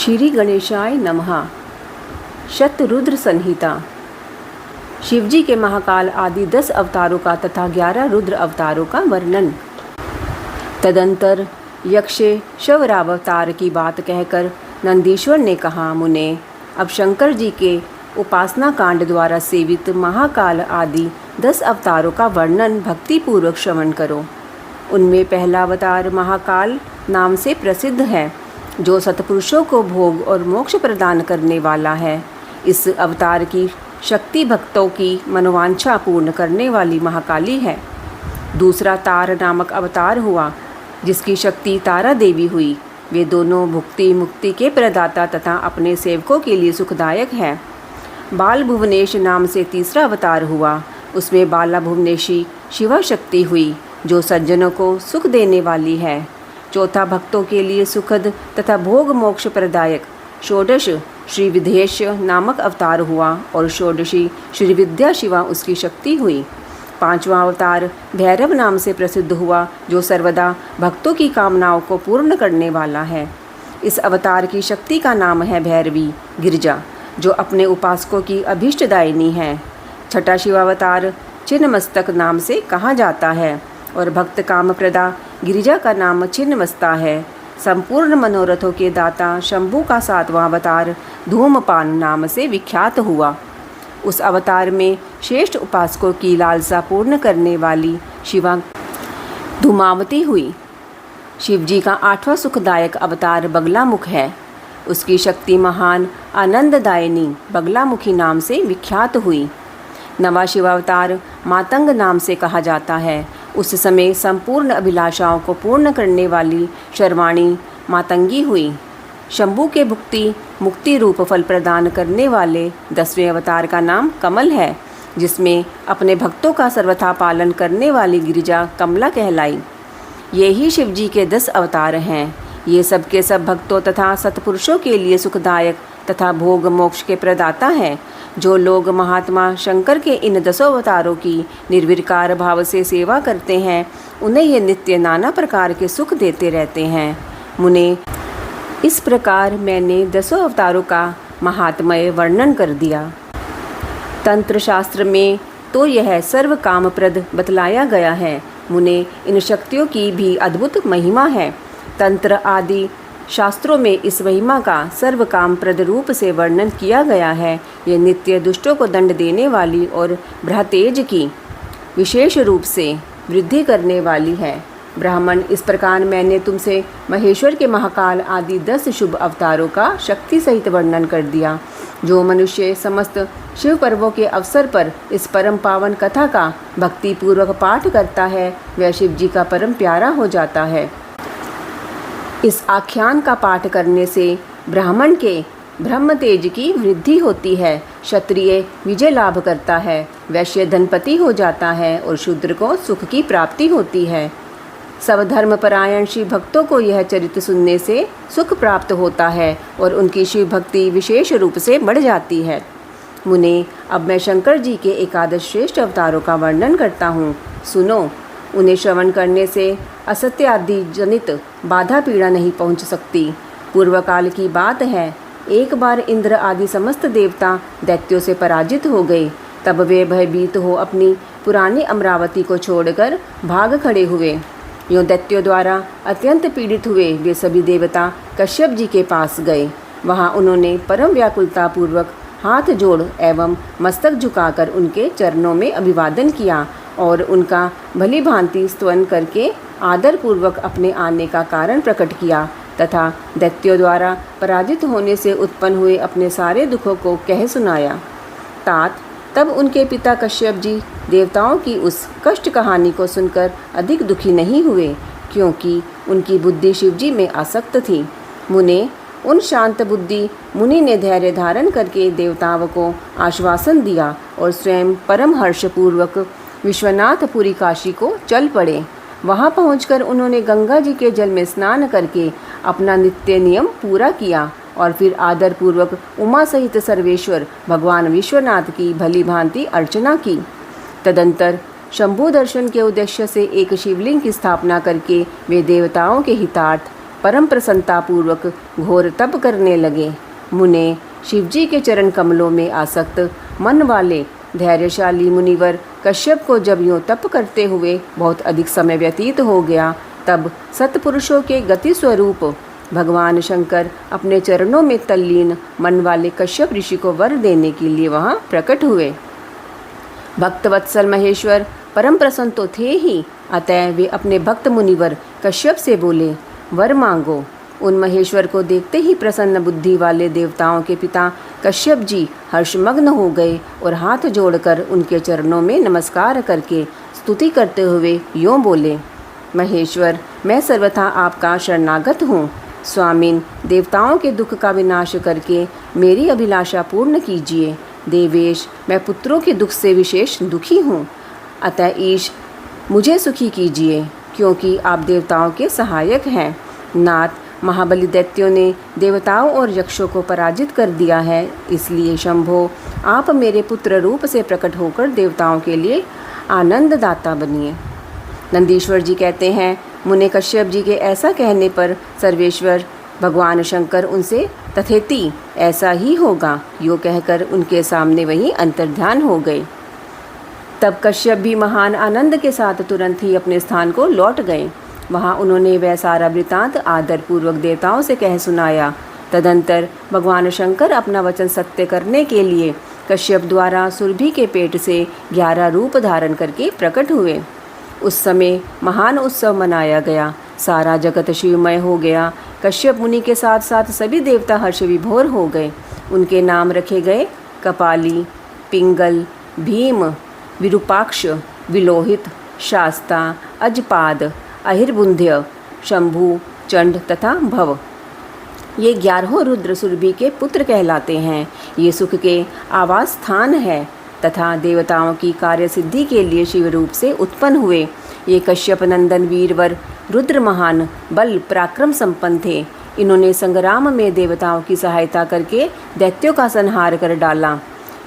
श्री गणेशाय नमः। शतरुद्र संहिता। शिवजी के महाकाल आदि 10 अवतारों का तथा 11 रुद्र अवतारों का वर्णन। तदंतर यक्षे शवरावतार की बात कहकर नंदीश्वर ने कहा, मुने, अब शंकर जी के उपासना कांड द्वारा सेवित महाकाल आदि 10 अवतारों का वर्णन भक्तिपूर्वक श्रवण करो। उनमें पहला अवतार महाकाल नाम से प्रसिद्ध है, जो सतपुरुषों को भोग और मोक्ष प्रदान करने वाला है। इस अवतार की शक्ति भक्तों की मनोवांछा पूर्ण करने वाली महाकाली है। दूसरा तार नामक अवतार हुआ, जिसकी शक्ति तारा देवी हुई। वे दोनों भुक्ति मुक्ति के प्रदाता तथा अपने सेवकों के लिए सुखदायक है। बाल भुवनेश नाम से तीसरा अवतार हुआ, उसमें बाला भुवनेशी शिवा शक्ति हुई, जो सज्जनों को सुख देने वाली है। चौथा भक्तों के लिए सुखद तथा भोग मोक्ष प्रदायक षोडश श्री विदेश नामक अवतार हुआ और षोडशी श्री विद्या शिवा उसकी शक्ति हुई। पांचवा अवतार भैरव नाम से प्रसिद्ध हुआ, जो सर्वदा भक्तों की कामनाओं को पूर्ण करने वाला है। इस अवतार की शक्ति का नाम है भैरवी गिरिजा, जो अपने उपासकों की अभीष्टदायिनी है। छठा शिवावतार छिन्नमस्तक नाम से कहा जाता है और भक्त कामप्रदा गिरिजा का नाम छिन्नमस्ता है। संपूर्ण मनोरथों के दाता शंभू का 7वां अवतार धूमपान नाम से विख्यात हुआ। उस अवतार में श्रेष्ठ उपासकों की लालसा पूर्ण करने वाली शिवा धूमावती हुई। शिवजी का 8वां सुखदायक अवतार बगलामुख है। उसकी शक्ति महान आनंददायिनी बगलामुखी नाम से विख्यात हुई। 9वां शिवावतार मातंग नाम से कहा जाता है। उस समय संपूर्ण अभिलाषाओं को पूर्ण करने वाली शर्वाणी मातंगी हुई। शंभू के भुक्ति मुक्ति रूप फल प्रदान करने वाले 10वें अवतार का नाम कमल है, जिसमें अपने भक्तों का सर्वथा पालन करने वाली गिरिजा कमला कहलाई। ये ही शिवजी के 10 अवतार हैं। ये सब के सब भक्तों तथा सत्पुरुषों के लिए सुखदायक तथा भोग मोक्ष के प्रदाता हैं। जो लोग महात्मा शंकर के इन 10 अवतारों की निर्विकार भाव से सेवा करते हैं, उन्हें ये नित्य नाना प्रकार के सुख देते रहते हैं। मुने, इस प्रकार मैंने 10 अवतारों का महात्म्य वर्णन कर दिया। तंत्र शास्त्र में तो यह सर्व कामप्रद बतलाया गया है। मुने, इन शक्तियों की भी अद्भुत महिमा है। तंत्र आदि शास्त्रों में इस महिमा का सर्व कामप्रद रूप से वर्णन किया गया है। ये नित्य दुष्टों को दंड देने वाली और ब्रह्मतेज की विशेष रूप से वृद्धि करने वाली है। ब्राह्मण, इस प्रकार मैंने तुमसे महेश्वर के महाकाल आदि 10 शुभ अवतारों का शक्ति सहित वर्णन कर दिया। जो मनुष्य समस्त शिव पर्वों के अवसर पर इस परम पावन कथा का भक्तिपूर्वक पाठ करता है, वह शिव जी का परम प्यारा हो जाता है। इस आख्यान का पाठ करने से ब्राह्मण के ब्रह्म तेज की वृद्धि होती है, क्षत्रिय विजय लाभ करता है, वैश्य धनपति हो जाता है और शूद्र को सुख की प्राप्ति होती है। सब धर्मपरायण शिव भक्तों को यह चरित्र सुनने से सुख प्राप्त होता है और उनकी शिव भक्ति विशेष रूप से बढ़ जाती है। मुने, अब मैं शंकर जी के एकादश श्रेष्ठ अवतारों का वर्णन करता हूँ, सुनो। उन्हें श्रवण करने से असत्य आदि जनित बाधा पीड़ा नहीं पहुंच सकती। पूर्व काल की बात है, एक बार इंद्र आदि समस्त देवता दैत्यों से पराजित हो गए। तब वे भयभीत हो अपनी पुरानी अमरावती को छोड़कर भाग खड़े हुए। यों दैत्यों द्वारा अत्यंत पीड़ित हुए वे सभी देवता कश्यप जी के पास गए। वहां उन्होंने परम व्याकुलता पूर्वक हाथ जोड़ एवं मस्तक झुकाकर उनके चरणों में अभिवादन किया और उनका भली भांति स्तवन करके आदरपूर्वक अपने आने का कारण प्रकट किया तथा दैत्यों द्वारा पराजित होने से उत्पन्न हुए अपने सारे दुखों को कह सुनाया। तात तब उनके पिता कश्यप जी देवताओं की उस कष्ट कहानी को सुनकर अधिक दुखी नहीं हुए, क्योंकि उनकी बुद्धि शिवजी में आसक्त थी। मुने, उन शांत बुद्धि मुनि ने धैर्य धारण करके देवताओं को आश्वासन दिया और स्वयं परम हर्षपूर्वक विश्वनाथपुरी काशी को चल पड़े। वहां पहुंचकर उन्होंने गंगा जी के जल में स्नान करके अपना नित्य नियम पूरा किया और फिर आदरपूर्वक उमा सहित सर्वेश्वर भगवान विश्वनाथ की भली भांति अर्चना की। तदंतर शंभु दर्शन के उद्देश्य से एक शिवलिंग की स्थापना करके वे देवताओं के हितार्थ परम प्रसन्नतापूर्वक घोर तप करने लगे। मुने, शिवजी के चरण कमलों में आसक्त मन वाले धैर्यशाली मुनिवर कश्यप को जब यूँ तप करते हुए बहुत अधिक समय व्यतीत हो गया, तब सत्पुरुषों के गति स्वरूप भगवान शंकर अपने चरणों में तल्लीन मन वाले कश्यप ऋषि को वर देने के लिए वहाँ प्रकट हुए। भक्तवत्सल महेश्वर परम प्रसन्न तो थे ही, अतः वे अपने भक्त मुनिवर कश्यप से बोले, वर मांगो। उन महेश्वर को देखते ही प्रसन्न बुद्धि वाले देवताओं के पिता कश्यप जी हर्षमग्न हो गए और हाथ जोड़कर उनके चरणों में नमस्कार करके स्तुति करते हुए यों बोले, महेश्वर, मैं सर्वथा आपका शरणागत हूँ। स्वामिन, देवताओं के दुख का विनाश करके मेरी अभिलाषा पूर्ण कीजिए। देवेश, मैं पुत्रों के दुख से विशेष दुखी हूँ, अतः ईश मुझे सुखी कीजिए, क्योंकि आप देवताओं के सहायक हैं। नाथ, महाबली दैत्यों ने देवताओं और यक्षों को पराजित कर दिया है, इसलिए शंभो, आप मेरे पुत्र रूप से प्रकट होकर देवताओं के लिए आनंददाता बनिए। नंदीश्वर जी कहते हैं, मुने कश्यप जी के ऐसा कहने पर सर्वेश्वर भगवान शंकर उनसे तथेति ऐसा ही होगा यो कहकर उनके सामने वहीं अंतर्ध्यान हो गए। तब कश्यप भी महान आनंद के साथ तुरंत ही अपने स्थान को लौट गए। वहाँ उन्होंने वह सारा वृतांत आदरपूर्वक देवताओं से कह सुनाया। तदंतर भगवान शंकर अपना वचन सत्य करने के लिए कश्यप द्वारा सुरभि के पेट से 11 रूप धारण करके प्रकट हुए। उस समय महान उत्सव मनाया गया, सारा जगत शिवमय हो गया। कश्यप मुनि के साथ साथ सभी देवता हर्ष विभोर हो गए। उनके नाम रखे गए कपाली, पिंगल, भीम, विरूपाक्ष, विलोहित, शास्ता, अजपाद, अहिर्बुंध्य, शंभु, चंड तथा भव। ये 11 रुद्र सुरभि के पुत्र कहलाते हैं। ये सुख के आवास स्थान है तथा देवताओं की कार्य सिद्धि के लिए शिव रूप से उत्पन्न हुए। ये कश्यप नंदन वीरवर रुद्र महान बल पराक्रम संपन्न थे। इन्होंने संग्राम में देवताओं की सहायता करके दैत्यों का संहार कर डाला।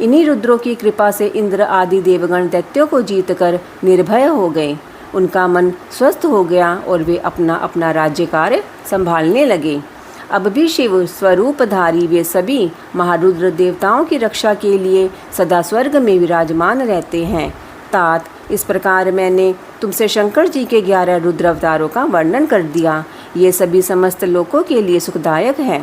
इन्हीं रुद्रों की कृपा से इंद्र आदि देवगण दैत्यों को जीतकर निर्भय हो गए। उनका मन स्वस्थ हो गया और वे अपना अपना राज्य कार्य संभालने लगे। अब भी शिव स्वरूपधारी वे सभी महारुद्र देवताओं की रक्षा के लिए सदा स्वर्ग में विराजमान रहते हैं। तात, इस प्रकार मैंने तुमसे शंकर जी के 11 रुद्र अवतारों का वर्णन कर दिया। ये सभी समस्त लोकों के लिए सुखदायक है।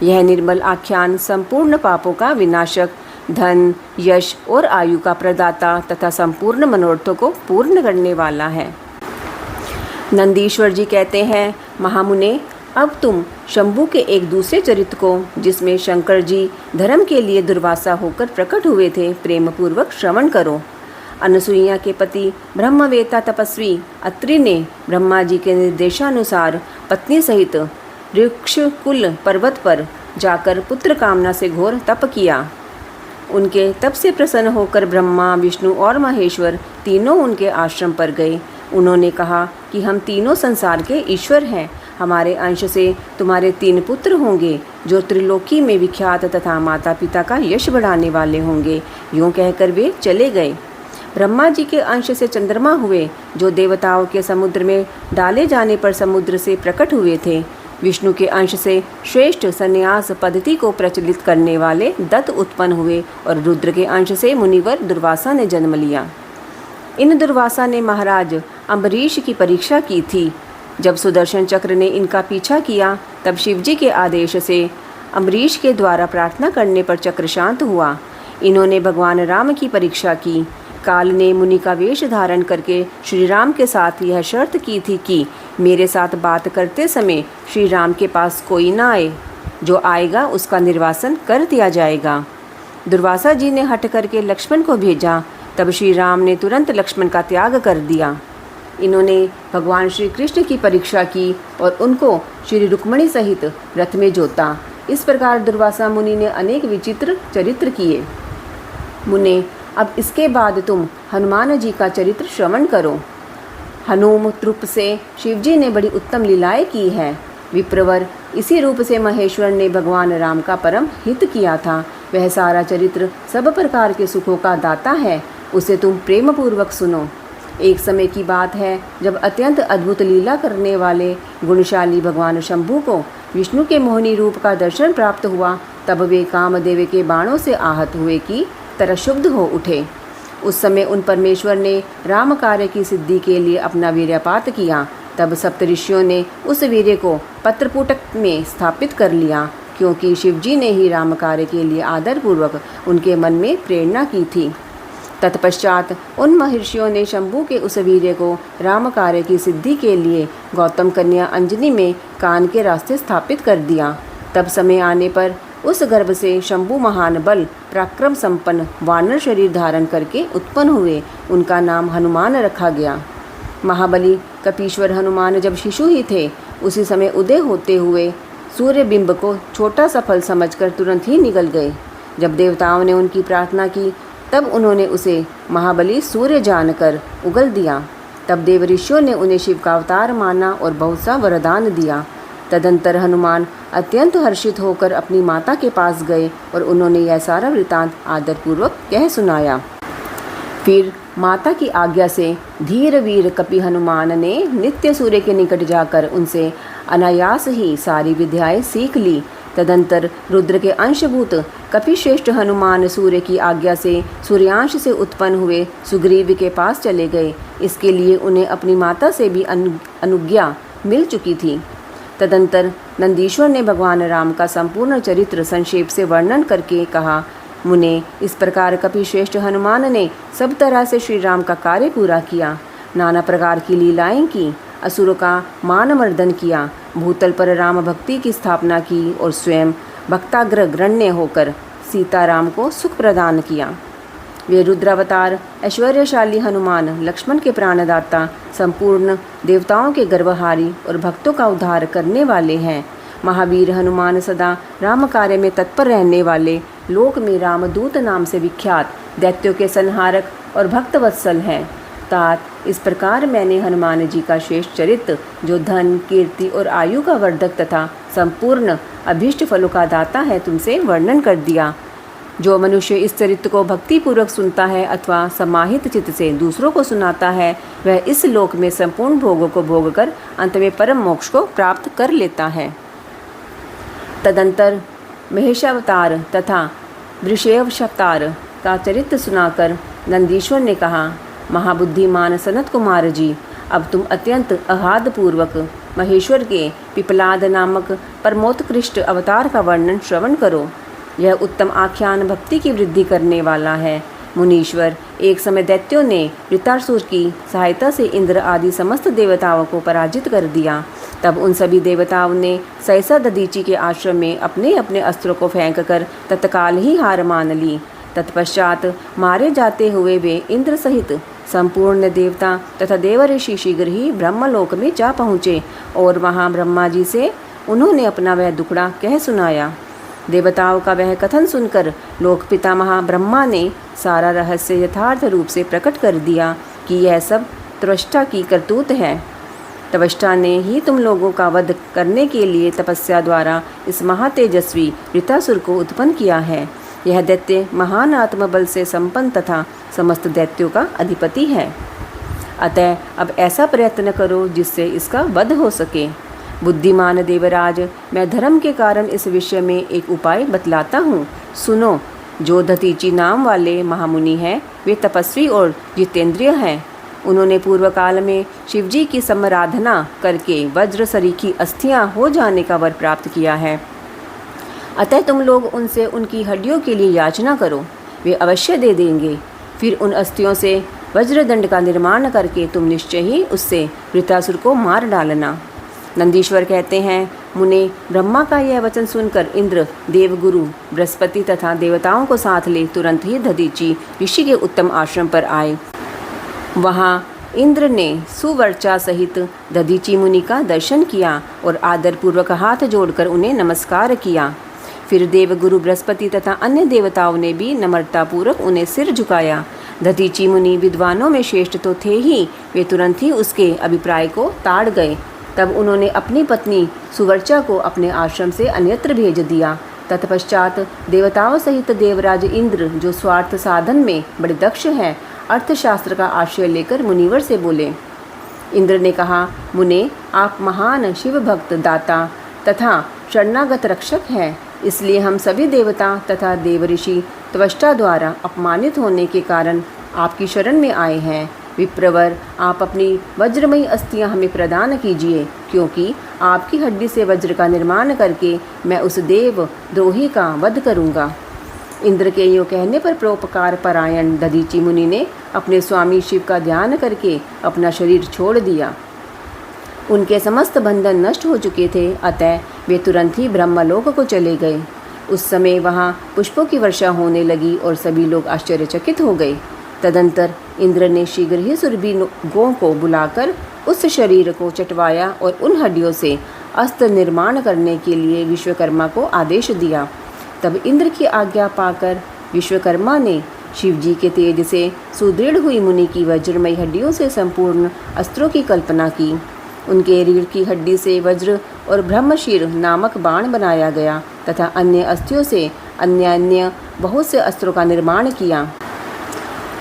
यह निर्मल आख्यान संपूर्ण पापों का विनाशक, धन, यश और आयु का प्रदाता तथा संपूर्ण मनोरथों को पूर्ण करने वाला है। नंदीश्वर जी कहते हैं, महामुने, अब तुम शंभु के एक दूसरे चरित्र को, जिसमें शंकर जी धर्म के लिए दुर्वासा होकर प्रकट हुए थे, प्रेम पूर्वक श्रवण करो। अनसुईया के पति ब्रह्मवेता तपस्वी अत्रि ने ब्रह्मा जी के निर्देशानुसार पत्नी सहित ऋक्षकुल पर्वत पर जाकर पुत्र कामना से घोर तप किया। उनके तप से प्रसन्न होकर ब्रह्मा, विष्णु और महेश्वर तीनों उनके आश्रम पर गए। उन्होंने कहा कि हम तीनों संसार के ईश्वर हैं। हमारे अंश से तुम्हारे 3 पुत्र होंगे, जो त्रिलोकी में विख्यात तथा माता पिता का यश बढ़ाने वाले होंगे। यूँ कहकर वे चले गए। ब्रह्मा जी के अंश से चंद्रमा हुए, जो देवताओं के समुद्र में डाले जाने पर समुद्र से प्रकट हुए थे। विष्णु के अंश से श्रेष्ठ संन्यास पद्धति को प्रचलित करने वाले दत्त उत्पन्न हुए और रुद्र के अंश से मुनिवर दुर्वासा ने जन्म लिया। इन दुर्वासा ने महाराज अम्बरीश की परीक्षा की थी। जब सुदर्शन चक्र ने इनका पीछा किया, तब शिवजी के आदेश से अम्बरीश के द्वारा प्रार्थना करने पर चक्र शांत हुआ। इन्होंने भगवान राम की परीक्षा की। काल ने मुनि का वेश धारण करके श्री राम के साथ यह शर्त की थी कि मेरे साथ बात करते समय श्री राम के पास कोई ना आए, जो आएगा उसका निर्वासन कर दिया जाएगा। दुर्वासा जी ने हट करके लक्ष्मण को भेजा, तब श्री राम ने तुरंत लक्ष्मण का त्याग कर दिया। इन्होंने भगवान श्री कृष्ण की परीक्षा की और उनको श्री रुक्मणी सहित रथ में जोता। इस प्रकार दुर्वासा मुनि ने अनेक विचित्र चरित्र किए। मुने, अब इसके बाद तुम हनुमान जी का चरित्र श्रवण करो। हनुम रूप से शिवजी ने बड़ी उत्तम लीलाएं की है। विप्रवर, इसी रूप से महेश्वर ने भगवान राम का परम हित किया था। वह सारा चरित्र सब प्रकार के सुखों का दाता है, उसे तुम प्रेम पूर्वक सुनो। एक समय की बात है जब अत्यंत अद्भुत लीला करने वाले गुणशाली भगवान शंभू को विष्णु के मोहिनी रूप का दर्शन प्राप्त हुआ, तब वे कामदेव के बाणों से आहत हुए की तरह शुद्ध हो उठे। उस समय उन परमेश्वर ने राम कार्य की सिद्धि के लिए अपना वीर्यपात किया। तब सप्तऋषियों ने उस वीर्य को पत्रपुटक में स्थापित कर लिया, क्योंकि शिवजी ने ही राम कार्य के लिए आदरपूर्वक उनके मन में प्रेरणा की थी। तत्पश्चात उन महर्षियों ने शंभू के उस वीर्य को राम कार्य की सिद्धि के लिए गौतम कन्या अंजनी में कान के रास्ते स्थापित कर दिया। तब समय आने पर उस गर्भ से शंभू महान बल पराक्रम संपन्न वानर शरीर धारण करके उत्पन्न हुए। उनका नाम हनुमान रखा गया। महाबली कपीश्वर हनुमान जब शिशु ही थे, उसी समय उदय होते हुए सूर्य बिंब को छोटा सा फल समझकर तुरंत ही निगल गए। जब देवताओं ने उनकी प्रार्थना की, तब उन्होंने उसे महाबली सूर्य जानकर उगल दिया। तब देवऋषियों ने उन्हें शिव का अवतार माना और बहुत सा वरदान दिया। तदंतर हनुमान अत्यंत हर्षित होकर अपनी माता के पास गए और उन्होंने यह सारा वृतांत आदरपूर्वक कह सुनाया। फिर माता की आज्ञा से धीर वीर कपि हनुमान ने नित्य सूर्य के निकट जाकर उनसे अनायास ही सारी विद्याएं सीख ली। तदंतर रुद्र के अंशभूत कपिश्रेष्ठ हनुमान सूर्य की आज्ञा से सूर्यांश से उत्पन्न हुए सुग्रीव के पास चले गए। इसके लिए उन्हें अपनी माता से भी अनुज्ञा मिल चुकी थी। तदंतर नंदीश्वर ने भगवान राम का संपूर्ण चरित्र संक्षेप से वर्णन करके कहा, मुने, इस प्रकार कपिश्रेष्ठ हनुमान ने सब तरह से श्री राम का कार्य पूरा किया, नाना प्रकार की लीलाएं की, असुरों का मान मर्दन किया, भूतल पर राम भक्ति की स्थापना की और स्वयं भक्ताग्रगण्य होकर सीताराम को सुख प्रदान किया। वे रुद्रावतार ऐश्वर्यशाली हनुमान लक्ष्मण के प्राणदाता, संपूर्ण देवताओं के गर्वहारी और भक्तों का उद्धार करने वाले हैं। महावीर हनुमान सदा राम कार्य में तत्पर रहने वाले, लोक में रामदूत नाम से विख्यात, दैत्यों के संहारक और भक्तवत्सल हैं। तात, इस प्रकार मैंने हनुमान जी का श्रेष्ठ चरित्र, जो धन, कीर्ति और आयु का वर्धक तथा संपूर्ण अभीष्ट फलों का दाता है, तुमसे वर्णन कर दिया। जो मनुष्य इस चरित्र को भक्तिपूर्वक सुनता है अथवा समाहित चित्त से दूसरों को सुनाता है, वह इस लोक में संपूर्ण भोगों को भोग कर अंत में परम मोक्ष को प्राप्त कर लेता है। तदंतर महेशावतार तथा वृषेवशवतार का चरित्र सुनाकर नंदीश्वर ने कहा, महाबुद्धिमान सनत कुमार जी, अब तुम अत्यंत अगाधपूर्वक महेश्वर के पिपलाद नामक परमोत्कृष्ट अवतार का वर्णन श्रवण करो। यह उत्तम आख्यान भक्ति की वृद्धि करने वाला है। मुनीश्वर, एक समय दैत्यों ने वृतासुर की सहायता से इंद्र आदि समस्त देवताओं को पराजित कर दिया। तब उन सभी देवताओं ने सहसा दधीचि के आश्रम में अपने अपने अस्त्रों को फेंककर तत्काल ही हार मान ली। तत्पश्चात मारे जाते हुए वे इंद्र सहित संपूर्ण देवता तथा देवऋषि शीघ्र ही ब्रह्मलोक में जा पहुँचे और वहाँ ब्रह्मा जी से उन्होंने अपना वह दुखड़ा कह सुनाया। देवताओं का वह कथन सुनकर लोक पितामह ब्रह्मा ने सारा रहस्य यथार्थ रूप से प्रकट कर दिया कि यह सब त्वष्टा की करतूत है। त्वष्टा ने ही तुम लोगों का वध करने के लिए तपस्या द्वारा इस महातेजस्वी वृतासुर को उत्पन्न किया है। यह दैत्य महान आत्मबल से संपन्न तथा समस्त दैत्यों का अधिपति है। अतः अब ऐसा प्रयत्न करो जिससे इसका वध हो सके। बुद्धिमान देवराज, मैं धर्म के कारण इस विषय में एक उपाय बतलाता हूँ, सुनो। जो दधीचि नाम वाले महामुनि हैं, वे तपस्वी और जितेंद्रिय हैं। उन्होंने पूर्व काल में शिवजी की समाराधना करके वज्र सरीखी अस्थियाँ हो जाने का वर प्राप्त किया है। अतः तुम लोग उनसे उनकी हड्डियों के लिए याचना करो, वे अवश्य दे देंगे। फिर उन अस्थियों से वज्रदंड का निर्माण करके तुम निश्चय ही उससे वृतासुर को मार डालना। नंदीश्वर कहते हैं, मुने, ब्रह्मा का यह वचन सुनकर इंद्र, देवगुरु बृहस्पति तथा देवताओं को साथ ले तुरंत ही दधीचि ऋषि के उत्तम आश्रम पर आए। वहाँ इंद्र ने सुवर्चा सहित दधीचि मुनि का दर्शन किया और आदरपूर्वक हाथ जोड़कर उन्हें नमस्कार किया। फिर देवगुरु बृहस्पति तथा अन्य देवताओं ने भी नम्रतापूर्वक उन्हें सिर झुकाया। दधीचि मुनि विद्वानों में श्रेष्ठ तो थे ही, वे तुरंत ही उसके अभिप्राय को ताड़ गए। तब उन्होंने अपनी पत्नी सुवर्चा को अपने आश्रम से अन्यत्र भेज दिया। तत्पश्चात देवताओं सहित देवराज इंद्र, जो स्वार्थ साधन में बड़े दक्ष हैं, अर्थशास्त्र का आश्रय लेकर मुनिवर से बोले। इंद्र ने कहा, मुने, आप महान शिव भक्त, दाता तथा शरणागत रक्षक हैं, इसलिए हम सभी देवता तथा देवऋषि त्वष्टा द्वारा अपमानित होने के कारण आपकी शरण में आए हैं। विप्रवर, आप अपनी वज्रमयी अस्थियां हमें प्रदान कीजिए, क्योंकि आपकी हड्डी से वज्र का निर्माण करके मैं उस देव द्रोही का वध करूंगा। इंद्र के यूँ कहने पर परोपकार परायण दधीचि मुनि ने अपने स्वामी शिव का ध्यान करके अपना शरीर छोड़ दिया। उनके समस्त बंधन नष्ट हो चुके थे, अतः वे तुरंत ही ब्रह्मलोक को चले गए। उस समय वहाँ पुष्पों की वर्षा होने लगी और सभी लोग आश्चर्यचकित हो गए। तदंतर इंद्र ने शीघ्र ही सुरभि गौ को बुलाकर उस शरीर को चटवाया और उन हड्डियों से अस्त्र निर्माण करने के लिए विश्वकर्मा को आदेश दिया। तब इंद्र की आज्ञा पाकर विश्वकर्मा ने शिवजी के तेज से सुदृढ़ हुई मुनि की वज्रमयी हड्डियों से संपूर्ण अस्त्रों की कल्पना की। उनके रीढ़ की हड्डी से वज्र और ब्रह्मशीर नामक बाण बनाया गया तथा अन्य अस्थियों से अन्य बहुत से अस्त्रों का निर्माण किया।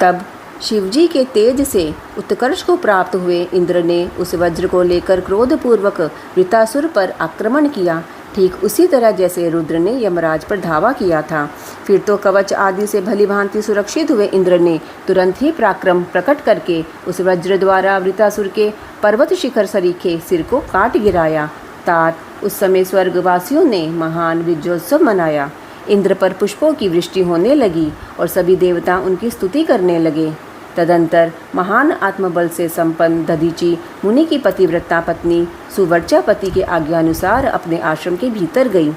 तब शिवजी के तेज से उत्कर्ष को प्राप्त हुए इंद्र ने उस वज्र को लेकर क्रोधपूर्वक वृतासुर पर आक्रमण किया, ठीक उसी तरह जैसे रुद्र ने यमराज पर धावा किया था। फिर तो कवच आदि से भली भांति सुरक्षित हुए इंद्र ने तुरंत ही पराक्रम प्रकट करके उस वज्र द्वारा वृतासुर के पर्वत शिखर सरीखे सिर को काट गिराया। तात उस समय स्वर्गवासियों ने महान विजयोत्सव मनाया। इंद्र पर पुष्पों की वृष्टि होने लगी और सभी देवता उनकी स्तुति करने लगे। तदंतर महान आत्मबल से संपन्न दधीचि मुनि की पतिव्रता पत्नी सुवर्चा पति के आज्ञानुसार अपने आश्रम के भीतर गई।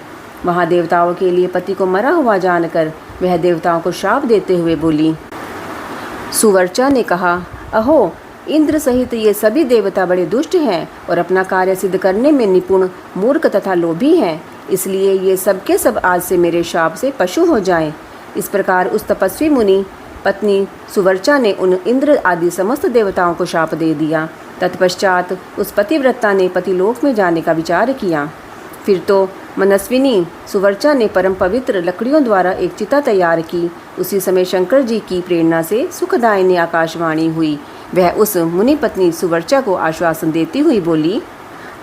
वहाँ देवताओं के लिए पति को मरा हुआ जानकर वह देवताओं को श्राप देते हुए बोली। सुवर्चा ने कहा, अहो, इंद्र सहित ये सभी देवता बड़े दुष्ट हैं और अपना कार्य सिद्ध करने में निपुण, मूर्ख तथा लोभी हैं, इसलिए ये सब के सब आज से मेरे शाप से पशु हो जाएं। इस प्रकार उस तपस्वी मुनि पत्नी सुवर्चा ने उन इंद्र आदि समस्त देवताओं को शाप दे दिया। तत्पश्चात उस पतिव्रता ने पतिलोक में जाने का विचार किया। फिर तो मनस्विनी सुवर्चा ने परम पवित्र लकड़ियों द्वारा एक चिता तैयार की। उसी समय शंकर जी की प्रेरणा से सुखदायिनी आकाशवाणी हुई। वह उस मुनि पत्नी सुवर्चा को आश्वासन देती हुई बोली।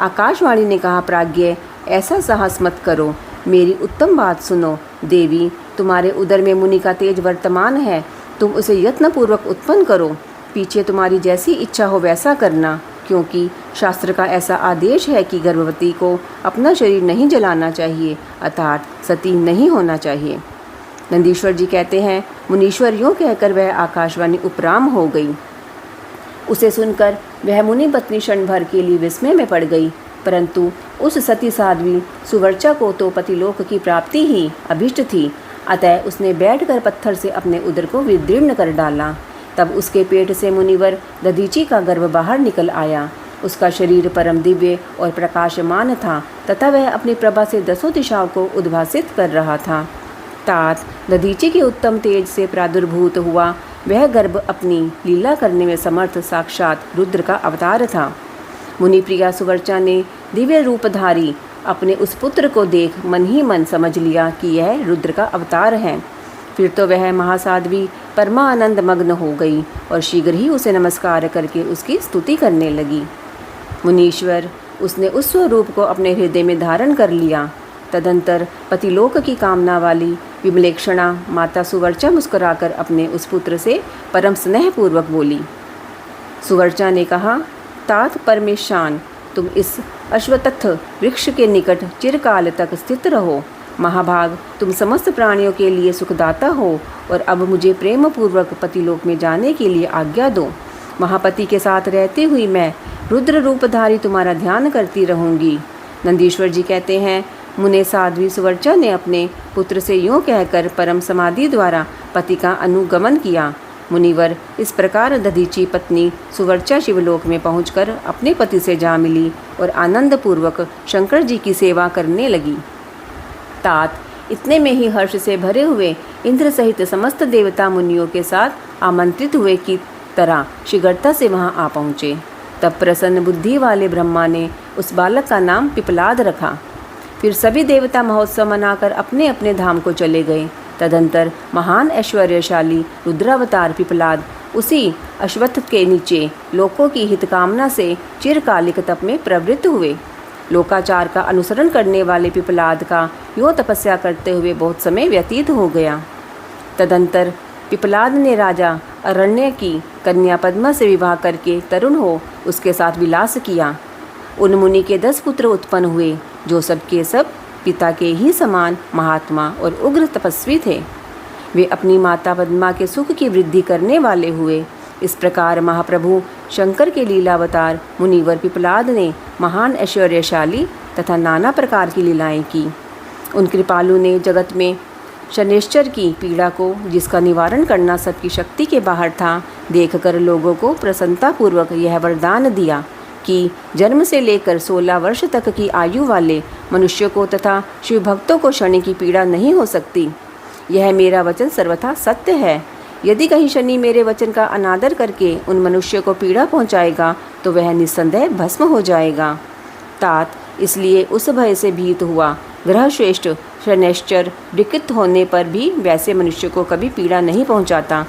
आकाशवाणी ने कहा, प्राज्ञ, ऐसा साहस मत करो, मेरी उत्तम बात सुनो। देवी, तुम्हारे उदर में मुनि का तेज वर्तमान है, तुम उसे यत्नपूर्वक उत्पन्न करो। पीछे तुम्हारी जैसी इच्छा हो वैसा करना, क्योंकि शास्त्र का ऐसा आदेश है कि गर्भवती को अपना शरीर नहीं जलाना चाहिए, अर्थात सती नहीं होना चाहिए। नंदीश्वर जी कहते हैं, मुनीश्वर यूँ कहकर वह आकाशवाणी उपराम हो गई। उसे सुनकर वह मुनि पत्नी क्षण भर के लिए विस्मय में पड़ गई, परंतु उस सती साध्वी सुवर्चा को तो पतिलोक की प्राप्ति ही अभिष्ट थी, अतः उसने बैठकर पत्थर से अपने उदर को विदीर्ण कर डाला। तब उसके पेट से मुनिवर दधीचि का गर्भ बाहर निकल आया। उसका शरीर परम दिव्य और प्रकाशमान था तथा वह अपनी प्रभा से दसों दिशाओं को उद्भासित कर रहा था। तात दधीचि के उत्तम तेज से प्रादुर्भूत हुआ वह गर्भ अपनी लीला करने में समर्थ साक्षात रुद्र का अवतार था। मुनिप्रिया सुवर्चा ने दिव्य रूपधारी अपने उस पुत्र को देख मन ही मन समझ लिया कि यह रुद्र का अवतार है। फिर तो वह महासाध्वी परमानंद मग्न हो गई और शीघ्र ही उसे नमस्कार करके उसकी स्तुति करने लगी। मुनीश्वर, उसने उस स्वरूप को अपने हृदय में धारण कर लिया। तदंतर पतिलोक की कामना वाली विमलेक्षणा माता सुवर्चा मुस्कुराकर अपने उस पुत्र से परम स्नेहपूर्वक बोली। सुवर्चा ने कहा, तात परमेशान, तुम इस अश्वत्थ वृक्ष के निकट चिरकाल तक स्थित रहो। महाभाग, तुम समस्त प्राणियों के लिए सुखदाता हो और अब मुझे प्रेम पूर्वक पतिलोक में जाने के लिए आज्ञा दो। महापति के साथ रहते हुए मैं रुद्र रूपधारी तुम्हारा ध्यान करती रहूँगी। नंदीश्वर जी कहते हैं, मुने साध्वी सुवर्चा ने अपने पुत्र से यूँ कहकर परम समाधि द्वारा पति का अनुगमन किया। मुनिवर, इस प्रकार दधीचि पत्नी सुवर्चा शिवलोक में पहुंचकर अपने पति से जा मिली और आनंदपूर्वक शंकर जी की सेवा करने लगी। तात इतने में ही हर्ष से भरे हुए इंद्र सहित समस्त देवता मुनियों के साथ आमंत्रित हुए की तरह शीघ्रता से वहां आ पहुँचे। तब प्रसन्न बुद्धि वाले ब्रह्मा ने उस बालक का नाम पिपलाद रखा। फिर सभी देवता महोत्सव मनाकर अपने अपने धाम को चले गए। तदंतर महान ऐश्वर्यशाली रुद्रावतार पिपलाद उसी अश्वत्थ के नीचे लोकों की हितकामना से चिरकालिक तप में प्रवृत्त हुए। लोकाचार का अनुसरण करने वाले पिपलाद का यूँ तपस्या करते हुए बहुत समय व्यतीत हो गया। तदंतर पिपलाद ने राजा अरण्य की कन्या पद्मा से विवाह करके तरुण हो उसके साथ विलास किया। उन मुनि के 10 पुत्र उत्पन्न हुए जो सबके सब पिता के ही समान महात्मा और उग्र तपस्वी थे। वे अपनी माता पद्मा के सुख की वृद्धि करने वाले हुए। इस प्रकार महाप्रभु शंकर के लीलावतार मुनिवर पिपलाद ने महान ऐश्वर्यशाली तथा नाना प्रकार की लीलाएं की। उन कृपालु ने जगत में शनैश्चर की पीड़ा को, जिसका निवारण करना सबकी शक्ति के बाहर था, देखकर लोगों को प्रसन्नतापूर्वक यह वरदान दिया कि जन्म से लेकर 16 वर्ष तक की आयु वाले मनुष्य को तथा शिव भक्तों को शनि की पीड़ा नहीं हो सकती। यह मेरा वचन सर्वथा सत्य है। यदि कहीं शनि मेरे वचन का अनादर करके उन मनुष्य को पीड़ा पहुंचाएगा तो वह निस्संदेह भस्म हो जाएगा। तात इसलिए उस भय से भीत हुआ। ग्रह श्रेष्ठ शनैश्चर विकृत होने पर भी वैसे मनुष्य को कभी पीड़ा नहीं पहुंचाता।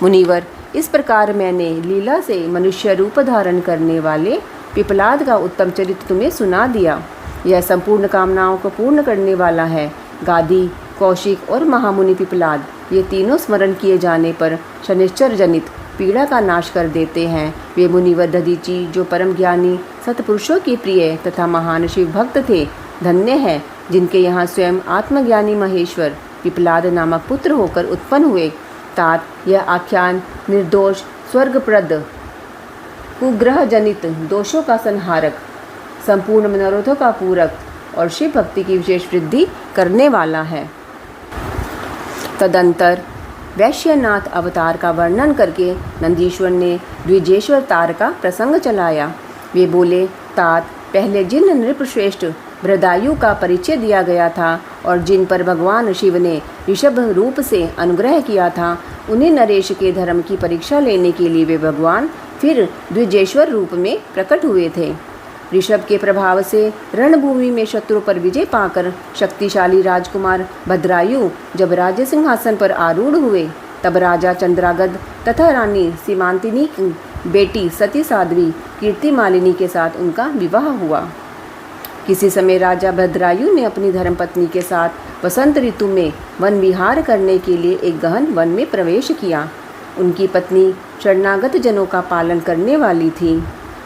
मुनिवर, इस प्रकार मैंने लीला से मनुष्य रूप धारण करने वाले पिपलाद का उत्तम चरित्र तुम्हें सुना दिया। यह संपूर्ण कामनाओं को पूर्ण करने वाला है। गादी, कौशिक और महामुनि पिपलाद, ये तीनों स्मरण किए जाने पर शनैश्चर जनित पीड़ा का नाश कर देते हैं। वे मुनिवर दधीची जो परम ज्ञानी सतपुरुषों के प्रिय तथा महान शिव भक्त थे, धन्य है जिनके यहाँ स्वयं आत्मज्ञानी महेश्वर पिपलाद नामक पुत्र होकर उत्पन्न हुए। तात यह आख्यान निर्दोष स्वर्गप्रद कुग्रह जनित दोषों का संहारक, संपूर्ण मनोरथों का पूरक और शिव भक्ति की विशेष वृद्धि करने वाला है। तदंतर वैश्यनाथ अवतार का वर्णन करके नंदीश्वर ने द्विजेश्वर तार का प्रसंग चलाया। वे बोले, तात पहले जिन नृपश्रेष्ठ बृहदायु का परिचय दिया गया था और जिन पर भगवान शिव ने ऋषभ रूप से अनुग्रह किया था, उन्हें नरेश के धर्म की परीक्षा लेने के लिए वे भगवान फिर द्विजेश्वर रूप में प्रकट हुए थे। ऋषभ के प्रभाव से रणभूमि में शत्रु पर विजय पाकर शक्तिशाली राजकुमार भद्रायु जब राज्य सिंहासन पर आरूढ़ हुए, तब राजा चंद्रागद तथा रानी सीमांतिनी की बेटी सती साध्वी कीर्तिमालिनी के साथ उनका विवाह हुआ। किसी समय राजा भद्रायु ने अपनी धर्मपत्नी के साथ वसंत ऋतु में वन विहार करने के लिए एक गहन वन में प्रवेश किया। उनकी पत्नी शरणागत जनों का पालन करने वाली थी।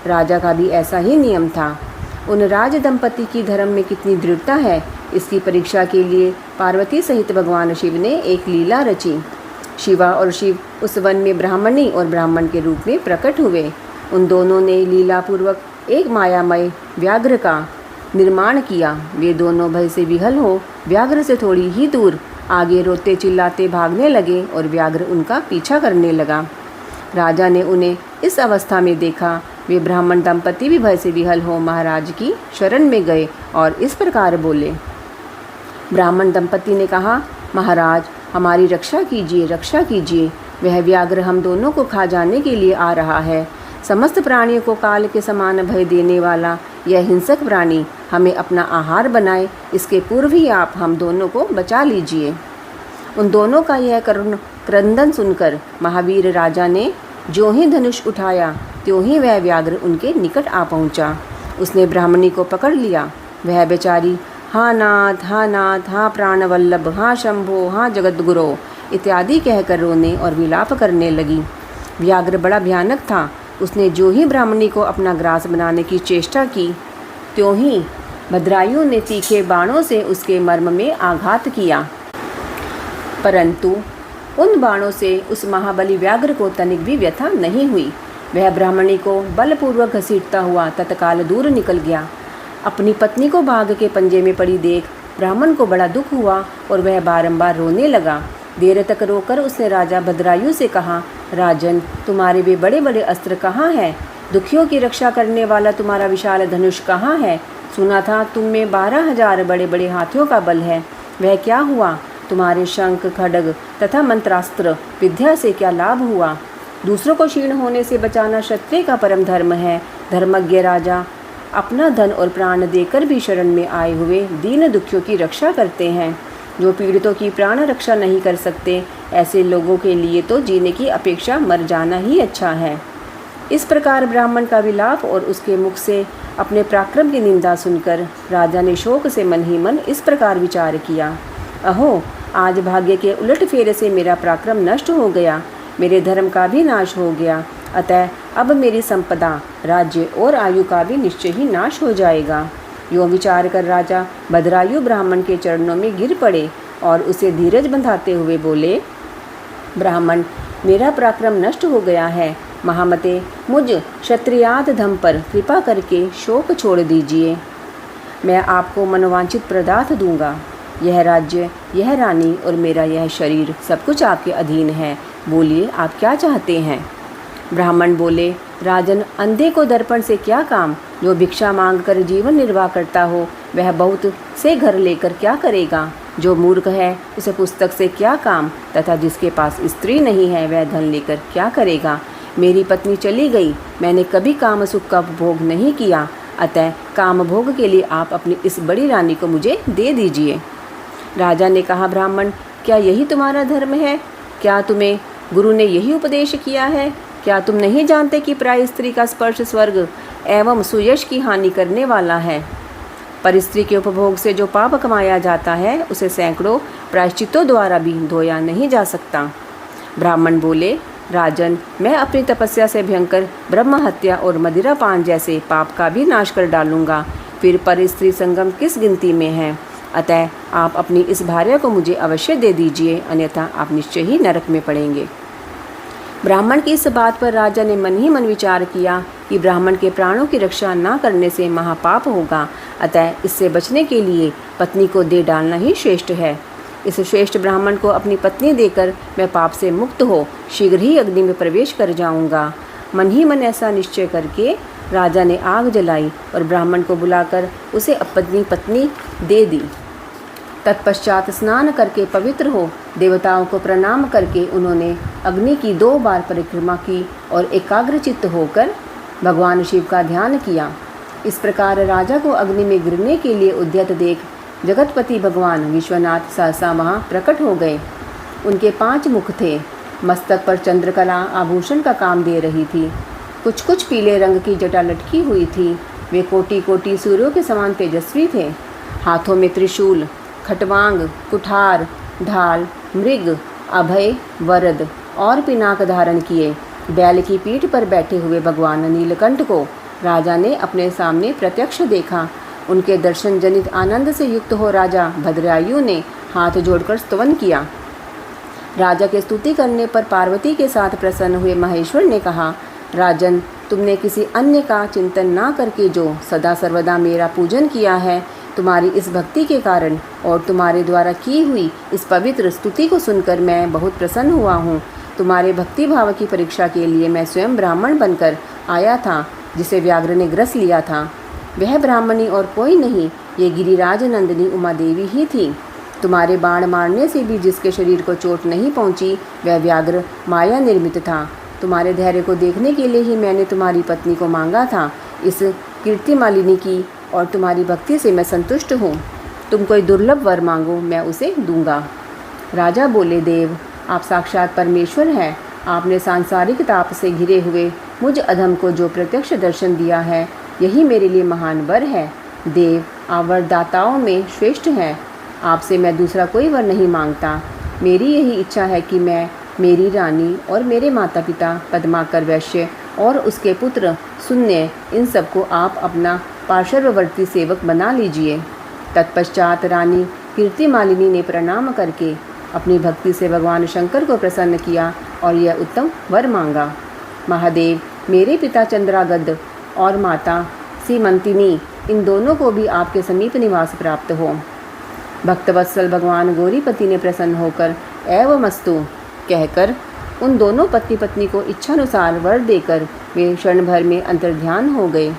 राजा का भी ऐसा ही नियम था। उन राज दंपति की धर्म में कितनी दृढ़ता है, इसकी परीक्षा के लिए पार्वती सहित भगवान शिव ने एक लीला रची। शिवा और शिव उस वन में ब्राह्मणी और ब्राह्मण के रूप में प्रकट हुए। उन दोनों ने लीलापूर्वक एक मायामय व्याघ्र का निर्माण किया। वे दोनों भय से विहल हो व्याघ्र से थोड़ी ही दूर आगे रोते चिल्लाते भागने लगे और व्याघ्र उनका पीछा करने लगा। राजा ने उन्हें इस अवस्था में देखा। वे ब्राह्मण दंपति भी भय से विहल हो महाराज की शरण में गए और इस प्रकार बोले। ब्राह्मण दंपति ने कहा, महाराज हमारी रक्षा कीजिए, रक्षा कीजिए। वह व्याघ्र हम दोनों को खा जाने के लिए आ रहा है। समस्त प्राणियों को काल के समान भय देने वाला यह हिंसक प्राणी हमें अपना आहार बनाए, इसके पूर्व ही आप हम दोनों को बचा लीजिए। उन दोनों का यह करुण क्रंदन सुनकर महावीर राजा ने जो ही धनुष उठाया त्यों ही वह व्याघ्र उनके निकट आ पहुंचा। उसने ब्राह्मणी को पकड़ लिया। वह बेचारी हाँ नाथ, हाँ नाथ, हाँ प्राणवल्लभ, हाँ शंभो, हाँ जगतगुरो इत्यादि कहकर रोने और विलाप करने लगी। व्याघ्र बड़ा भयानक था। उसने जो ही ब्राह्मणी को अपना ग्रास बनाने की चेष्टा की त्यों ही भद्रायु ने तीखे बाणों से उसके मर्म में आघात किया, परंतु उन बाणों से उस महाबली व्याघ्र को तनिक भी व्यथा नहीं हुई। वह ब्राह्मणी को बलपूर्वक घसीटता हुआ तत्काल दूर निकल गया। अपनी पत्नी को भाग के पंजे में पड़ी देख ब्राह्मण को बड़ा दुख हुआ और वह बारंबार रोने लगा। देर तक रोकर उसने राजा भद्रायु से कहा, राजन तुम्हारे वे बड़े बड़े अस्त्र कहाँ हैं? दुखियों की रक्षा करने वाला तुम्हारा विशाल धनुष कहाँ है? सुना था तुम में 12,000 बड़े बड़े हाथियों का बल है, वह क्या हुआ? तुम्हारे शंख खड्ग तथा मंत्रास्त्र विद्या से क्या लाभ हुआ? दूसरों को क्षीण होने से बचाना क्षत्रिय का परम धर्म है। धर्मज्ञ राजा अपना धन और प्राण देकर भी शरण में आए हुए दीन दुखियों की रक्षा करते हैं। जो पीड़ितों की प्राण रक्षा नहीं कर सकते, ऐसे लोगों के लिए तो जीने की अपेक्षा मर जाना ही अच्छा है। इस प्रकार ब्राह्मण का विलाप और उसके मुख से अपने पराक्रम की निंदा सुनकर राजा ने शोक से मन ही मन इस प्रकार विचार किया, अहो, आज भाग्य के उलट फेरे से मेरा पराक्रम नष्ट हो गया, मेरे धर्म का भी नाश हो गया, अतः अब मेरी संपदा, राज्य और आयु का भी निश्चय ही नाश हो जाएगा। यूँ विचार कर राजा भद्रायु ब्राह्मण के चरणों में गिर पड़े और उसे धीरज बंधाते हुए बोले, ब्राह्मण, मेरा पराक्रम नष्ट हो गया है, महामते मुझ क्षत्रियात धम पर कृपा करके शोक छोड़ दीजिए। मैं आपको मनोवांछित पदार्थ दूंगा। यह राज्य, यह रानी और मेरा यह शरीर सब कुछ आपके अधीन है। बोलिए, आप क्या चाहते हैं? ब्राह्मण बोले, राजन, अंधे को दर्पण से क्या काम? जो भिक्षा मांगकर जीवन निर्वाह करता हो वह बहुत से घर लेकर क्या करेगा? जो मूर्ख है उसे पुस्तक से क्या काम? तथा जिसके पास स्त्री नहीं है वह धन लेकर क्या करेगा? मेरी पत्नी चली गई, मैंने कभी काम सुख का उपभोग नहीं किया, अतः काम भोग के लिए आप अपनी इस बड़ी रानी को मुझे दे दीजिए। राजा ने कहा, ब्राह्मण, क्या यही तुम्हारा धर्म है? क्या तुम्हें गुरु ने यही उपदेश किया है? क्या तुम नहीं जानते कि प्राय स्त्री का स्पर्श स्वर्ग एवं सुयश की हानि करने वाला है? पर स्त्री के उपभोग से जो पाप कमाया जाता है उसे सैकड़ों प्रायश्चितों द्वारा भी धोया नहीं जा सकता। ब्राह्मण बोले, राजन, मैं अपनी तपस्या से भयंकर ब्रह्म हत्या और मदिरा पान जैसे पाप का भी नाश कर डालूंगा, फिर पर स्त्री संगम किस गिनती में है? अतः आप अपनी इस भार्या को मुझे अवश्य दे दीजिए, अन्यथा आप निश्चय ही नरक में पड़ेंगे। ब्राह्मण की इस बात पर राजा ने मन ही मन विचार किया कि ब्राह्मण के प्राणों की रक्षा न करने से महापाप होगा, अतः इससे बचने के लिए पत्नी को दे डालना ही श्रेष्ठ है। इस श्रेष्ठ ब्राह्मण को अपनी पत्नी देकर मैं पाप से मुक्त हो शीघ्र ही अग्नि में प्रवेश कर जाऊंगा। मन ही मन ऐसा निश्चय करके राजा ने आग जलाई और ब्राह्मण को बुलाकर उसे अपनी पत्नी दे दी। तत्पश्चात स्नान करके पवित्र हो देवताओं को प्रणाम करके उन्होंने अग्नि की 2 बार परिक्रमा की और एकाग्रचित्त होकर भगवान शिव का ध्यान किया। इस प्रकार राजा को अग्नि में गिरने के लिए उद्यत देख जगतपति भगवान विश्वनाथ सहसा वहाँ प्रकट हो गए। उनके 5 मुख थे, मस्तक पर चंद्रकला आभूषण का काम दे रही थी, कुछ कुछ पीले रंग की जटा लटकी हुई थी। वे कोटि कोटि सूर्यों के समान तेजस्वी थे। हाथों में त्रिशूल, खटवांग, कुठार, ढाल, मृग, अभय, वरद और पिनाक धारण किए बैल की पीठ पर बैठे हुए भगवान नीलकंठ को राजा ने अपने सामने प्रत्यक्ष देखा। उनके दर्शन जनित आनंद से युक्त हो राजा भद्रायु ने हाथ जोड़कर स्तवन किया। राजा के स्तुति करने पर पार्वती के साथ प्रसन्न हुए महेश्वर ने कहा, राजन, तुमने किसी अन्य का चिंतन ना करके जो सदा सर्वदा मेरा पूजन किया है, तुम्हारी इस भक्ति के कारण और तुम्हारे द्वारा की हुई इस पवित्र स्तुति को सुनकर मैं बहुत प्रसन्न हुआ हूँ। तुम्हारे भक्ति भाव की परीक्षा के लिए मैं स्वयं ब्राह्मण बनकर आया था, जिसे व्याघ्र ने ग्रस लिया था। वह ब्राह्मणी और कोई नहीं, ये गिरिराज नंदिनी उमा देवी ही थी। तुम्हारे बाण मारने से भी जिसके शरीर को चोट नहीं पहुँची वह व्याघ्र माया निर्मित था। तुम्हारे धैर्य को देखने के लिए ही मैंने तुम्हारी पत्नी को मांगा था। इस कीर्तिमालिनी की और तुम्हारी भक्ति से मैं संतुष्ट हूँ। तुम कोई दुर्लभ वर मांगो, मैं उसे दूंगा। राजा बोले, देव, आप साक्षात परमेश्वर हैं। आपने सांसारिक ताप से घिरे हुए मुझ अधम को जो प्रत्यक्ष दर्शन दिया है, यही मेरे लिए महान वर है। देव, आप वरदाताओं में श्रेष्ठ हैं। आपसे मैं दूसरा कोई वर नहीं मांगता। मेरी यही इच्छा है कि मैं, मेरी रानी और मेरे माता पिता पद्माकर वैश्य और उसके पुत्र शून्य, इन सबको आप अपना पार्श्ववर्ती सेवक बना लीजिए। तत्पश्चात रानी कीर्तिमालिनी ने प्रणाम करके अपनी भक्ति से भगवान शंकर को प्रसन्न किया और यह उत्तम वर मांगा। महादेव, मेरे पिता चंद्रागद और माता सीमंतिनी, इन दोनों को भी आपके समीप निवास प्राप्त हो। भक्तवत्सल भगवान गौरीपति ने प्रसन्न होकर एवमस्तु कहकर उन दोनों पति पत्नी को इच्छानुसार वर देकर वे क्षण भर में अंतर्ध्यान हो गए।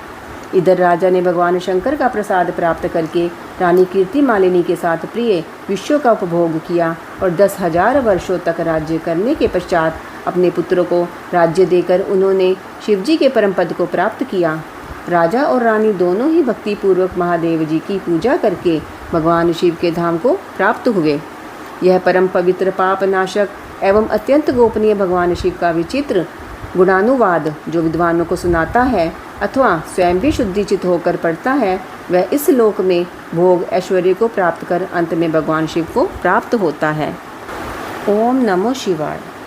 इधर राजा ने भगवान शंकर का प्रसाद प्राप्त करके रानी कीर्तिमालिनी के साथ प्रिय विश्व का उपभोग किया और 10,000 वर्षों तक राज्य करने के पश्चात अपने पुत्रों को राज्य देकर उन्होंने शिवजी के परम पद को प्राप्त किया। राजा और रानी दोनों ही भक्तिपूर्वक महादेव जी की पूजा करके भगवान शिव के धाम को प्राप्त हुए। यह परम पवित्र पाप नाशक एवं अत्यंत गोपनीय भगवान शिव का विचित्र गुणानुवाद जो विद्वानों को सुनाता है अथवा स्वयं भी शुद्धिचित होकर पढ़ता है, वह इस लोक में भोग ऐश्वर्य को प्राप्त कर अंत में भगवान शिव को प्राप्त होता है। ओम नमो शिवाय।